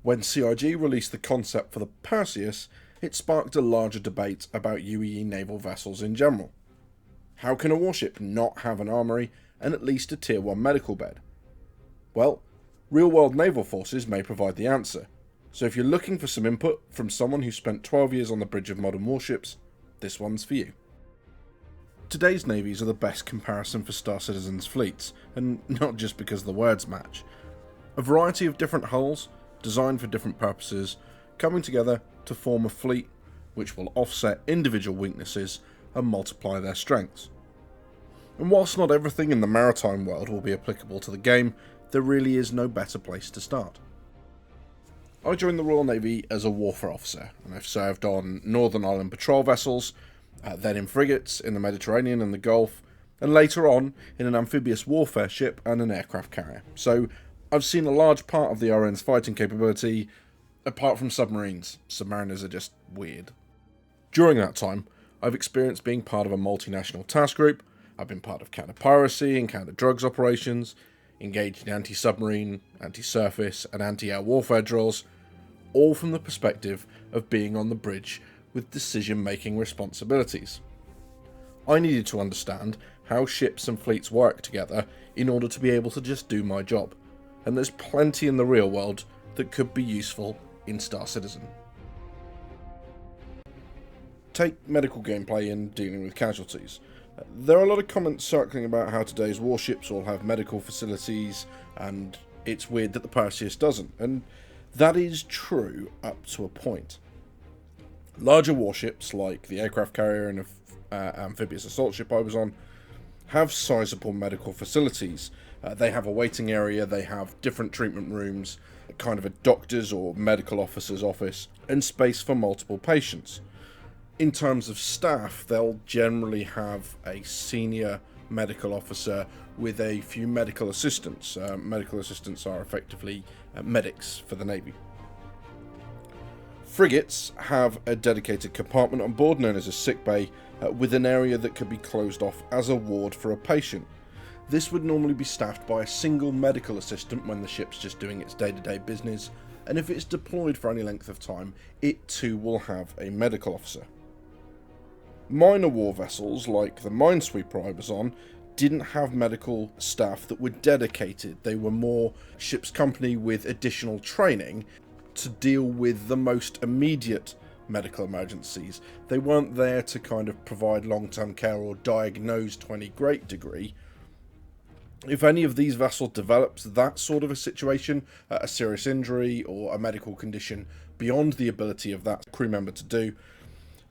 When CIG released the concept for the Perseus, it sparked a larger debate about UEE naval vessels in general. How can a warship not have an armoury and at least a Tier 1 medical bed? Well, real-world naval forces may provide the answer, so if you're looking for some input from someone who spent 12 years on the bridge of modern warships, this one's for you. Today's navies are the best comparison for Star Citizen's fleets, and not just because the words match. A variety of different hulls, designed for different purposes, coming together to form a fleet which will offset individual weaknesses and multiply their strengths. And whilst not everything in the maritime world will be applicable to the game, there really is no better place to start. I joined the Royal Navy as a warfare officer, and I've served on Northern Ireland patrol vessels, then in frigates in the Mediterranean and the Gulf, and later on in an amphibious warfare ship and an aircraft carrier. So I've seen a large part of the RN's fighting capability, apart from submarines. Submariners are just weird. During that time, I've experienced being part of a multinational task group. I've been part of counter-piracy and counter-drugs operations, engaged in anti-submarine, anti-surface and anti-air warfare drills, all from the perspective of being on the bridge with decision-making responsibilities. I needed to understand how ships and fleets work together in order to be able to just do my job, and there's plenty in the real world that could be useful in Star Citizen. Take medical gameplay in dealing with casualties. There are a lot of comments circling about how today's warships all have medical facilities, and it's weird that the Perseus doesn't, and that is true up to a point. Larger warships, like the aircraft carrier and amphibious assault ship I was on, have sizable medical facilities. They have a waiting area, they have different treatment rooms, kind of a doctor's or medical officer's office, and space for multiple patients. In terms of staff, they'll generally have a senior medical officer with a few medical assistants. Medical assistants are effectively medics for the Navy. Frigates have a dedicated compartment on board known as a sickbay, with an area that could be closed off as a ward for a patient. This would normally be staffed by a single medical assistant when the ship's just doing its day-to-day business, and if it's deployed for any length of time, it too will have a medical officer. Minor war vessels, like the Minesweeper I was on, didn't have medical staff that were dedicated. They were more ship's company with additional training to deal with the most immediate medical emergencies. They weren't there to kind of provide long-term care or diagnose to any great degree. If any of these vessels develops that sort of a situation, a serious injury or a medical condition beyond the ability of that crew member to do,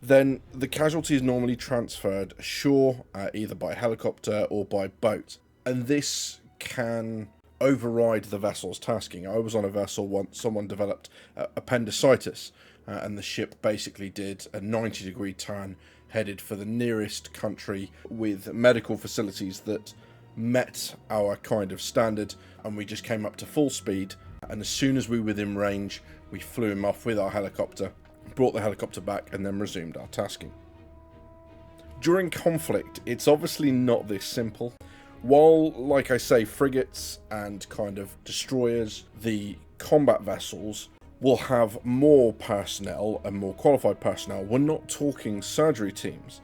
then the casualty is normally transferred ashore, either by helicopter or by boat. And this can override the vessel's tasking. I was on a vessel once someone developed appendicitis, and the ship basically did a 90-degree turn, headed for the nearest country with medical facilities that met our kind of standard, and we just came up to full speed, and as soon as we were within range, we flew him off with our helicopter, brought the helicopter back, and then resumed our tasking. During conflict, it's obviously not this simple. While, like I say, frigates and kind of destroyers, the combat vessels will have more personnel and more qualified personnel. We're not talking surgery teams.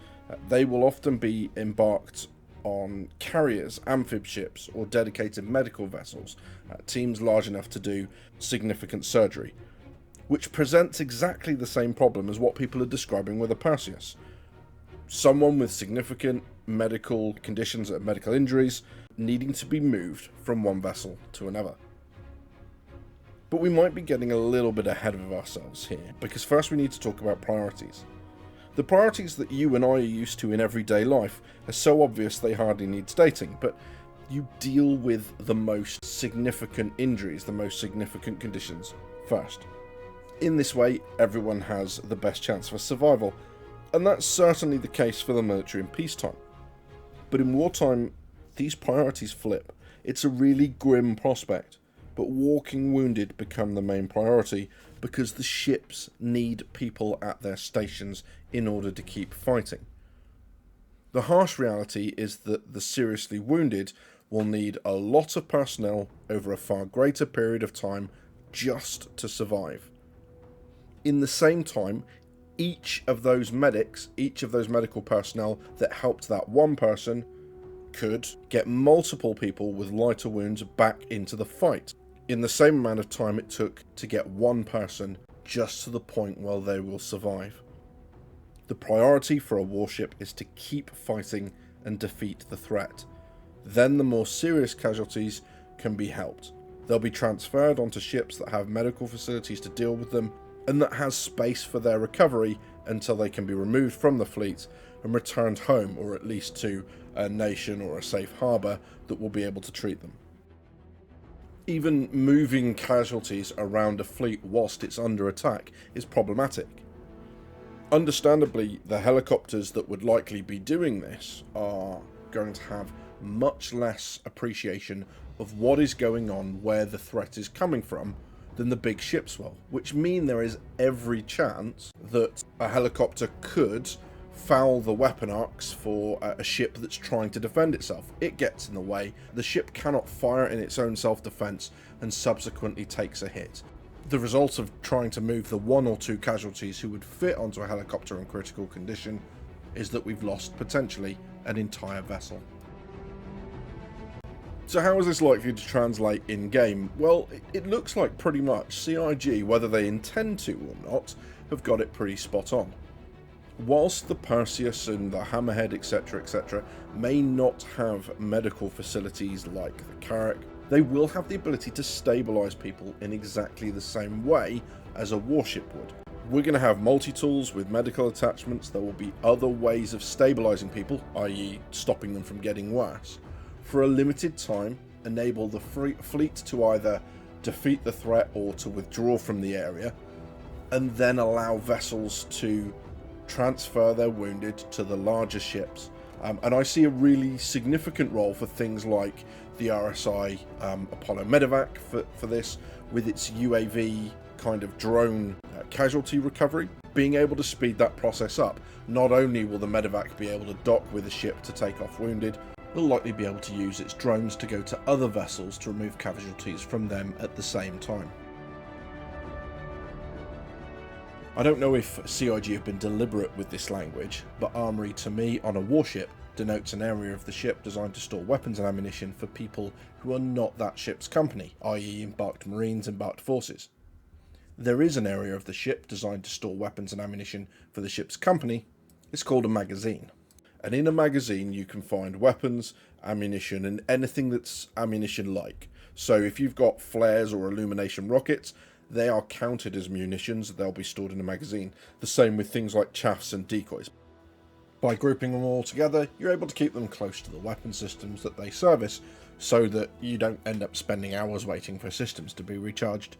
They will often be embarked on carriers, amphib ships, or dedicated medical vessels, teams large enough to do significant surgery, which presents exactly the same problem as what people are describing with a Perseus. Someone with significant medical conditions and medical injuries needing to be moved from one vessel to another. But we might be getting a little bit ahead of ourselves here, because first we need to talk about priorities. The priorities that you and I are used to in everyday life are so obvious they hardly need stating, but you deal with the most significant injuries, the most significant conditions first. In this way, everyone has the best chance for survival, and that's certainly the case for the military in peacetime. But in wartime, these priorities flip. It's a really grim prospect, but walking wounded become the main priority because the ships need people at their stations in order to keep fighting. The harsh reality is that the seriously wounded will need a lot of personnel over a far greater period of time just to survive. In the same time, each of those medics, each of those medical personnel that helped that one person could get multiple people with lighter wounds back into the fight in the same amount of time it took to get one person just to the point where they will survive. The priority for a warship is to keep fighting and defeat the threat. Then the more serious casualties can be helped. They'll be transferred onto ships that have medical facilities to deal with them and that has space for their recovery until they can be removed from the fleet and returned home, or at least to a nation or a safe harbour that will be able to treat them. Even moving casualties around a fleet whilst it's under attack is problematic. Understandably, the helicopters that would likely be doing this are going to have much less appreciation of what is going on, where the threat is coming from, than the big ships will, which mean there is every chance that a helicopter could foul the weapon arcs for a ship that's trying to defend itself. It gets in the way, the ship cannot fire in its own self-defense and subsequently takes a hit. The result of trying to move the one or two casualties who would fit onto a helicopter in critical condition is that we've lost potentially an entire vessel. So how is this likely to translate in-game? Well, it looks like pretty much CIG, whether they intend to or not, have got it pretty spot on. Whilst the Perseus and the Hammerhead etc may not have medical facilities like the Carrack, they will have the ability to stabilise people in exactly the same way as a warship would. We're going to have multi-tools with medical attachments. There will be other ways of stabilising people, i.e. stopping them from getting worse. For a limited time, enable the fleet to either defeat the threat or to withdraw from the area, and then allow vessels to transfer their wounded to the larger ships. And I see a really significant role for things like the RSI Apollo Medevac for this, with its UAV kind of drone casualty recovery, being able to speed that process up. Not only will the Medevac be able to dock with a ship to take off wounded, it'll likely be able to use its drones to go to other vessels to remove casualties from them at the same time. I don't know if CIG have been deliberate with this language, but armoury to me on a warship denotes an area of the ship designed to store weapons and ammunition for people who are not that ship's company, i.e. embarked marines, embarked forces. There is an area of the ship designed to store weapons and ammunition for the ship's company. It's called a magazine. And in a magazine you can find weapons, ammunition, and anything that's ammunition-like. So if you've got flares or illumination rockets, they are counted as munitions. They'll be stored in a magazine. The same with things like chaffs and decoys. By grouping them all together, you're able to keep them close to the weapon systems that they service, so that you don't end up spending hours waiting for systems to be recharged.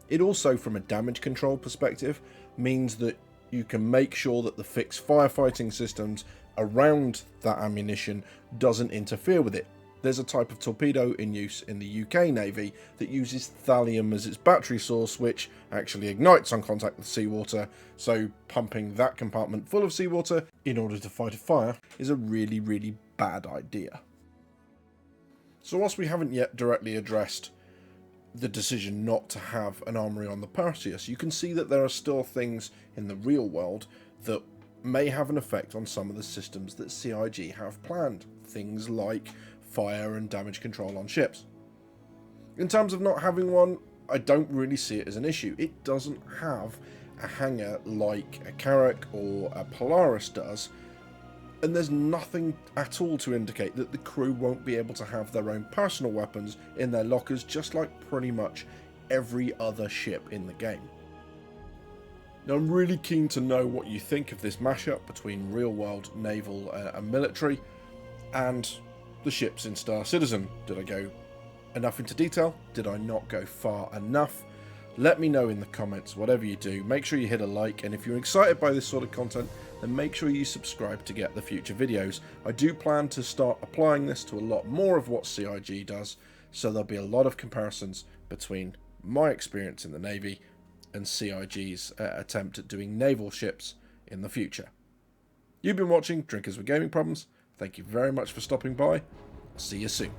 It also, from a damage control perspective, means that you can make sure that the fixed firefighting systems around that ammunition doesn't interfere with it. There's a type of torpedo in use in the UK Navy that uses thallium as its battery source, which actually ignites on contact with seawater, so pumping that compartment full of seawater in order to fight a fire is a really, really bad idea. So whilst we haven't yet directly addressed the decision not to have an armoury on the Perseus, you can see that there are still things in the real world that may have an effect on some of the systems that CIG have planned. Things like fire and damage control on ships. In terms of not having one, I don't really see it as an issue. It doesn't have a hangar like a Carrack or a Polaris does, and there's nothing at all to indicate that the crew won't be able to have their own personal weapons in their lockers, just like pretty much every other ship in the game. Now, I'm really keen to know what you think of this mashup between real-world naval and military, and the ships in Star Citizen. Did I go enough into detail? Did I not go far enough? Let me know in the comments. Whatever you do, make sure you hit a like, and if you're excited by this sort of content, then make sure you subscribe to get the future videos. I do plan to start applying this to a lot more of what CIG does, so there'll be a lot of comparisons between my experience in the Navy and CIG's attempt at doing naval ships in the future. You've been watching Drinkers with Gaming Problems. Thank you very much for stopping by. See you soon.